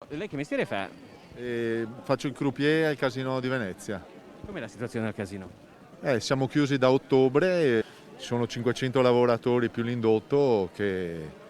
Lei che mestiere fa? Faccio il croupier al Casino di Venezia. Com'è la situazione al casino? Siamo chiusi da ottobre, ci sono 500 lavoratori più l'indotto che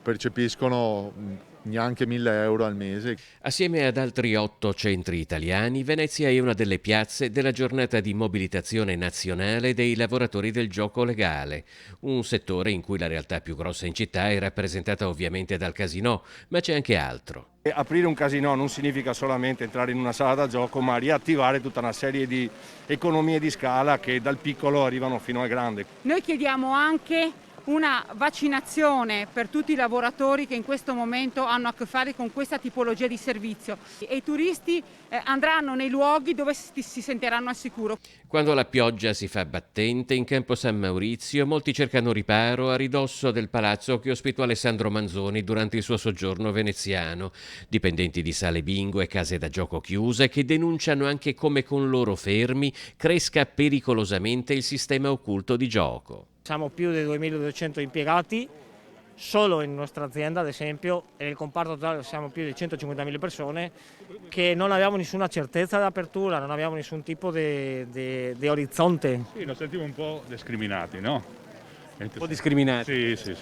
percepiscono neanche 1000 euro al mese. Assieme ad altri 8 centri italiani, Venezia è una delle piazze della giornata di mobilitazione nazionale dei lavoratori del gioco legale, un settore in cui la realtà più grossa in città è rappresentata ovviamente dal casinò, ma c'è anche altro. E aprire un casinò non significa solamente entrare in una sala da gioco, ma riattivare tutta una serie di economie di scala che dal piccolo arrivano fino al grande. Noi chiediamo anche una vaccinazione per tutti i lavoratori che in questo momento hanno a che fare con questa tipologia di servizio e i turisti andranno nei luoghi dove si sentiranno al sicuro. Quando la pioggia si fa battente, in campo San Maurizio molti cercano riparo a ridosso del palazzo che ospitò Alessandro Manzoni durante il suo soggiorno veneziano. Dipendenti di sale bingo e case da gioco chiuse che denunciano anche come con loro fermi cresca pericolosamente il sistema occulto di gioco. Siamo più di 2200 impiegati, solo in nostra azienda ad esempio, e nel comparto totale siamo più di 150.000 persone che non abbiamo nessuna certezza di apertura, non abbiamo nessun tipo di orizzonte. Sì, lo sentiamo un po' discriminati, no? Un po' discriminati. Sì.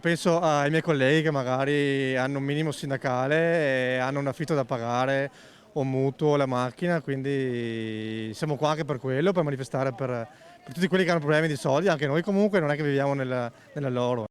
Penso ai miei colleghi che magari hanno un minimo sindacale e hanno un affitto da pagare o un mutuo, la macchina, quindi siamo qua anche per quello, per manifestare per tutti quelli che hanno problemi di soldi, anche noi comunque non è che viviamo nella loro.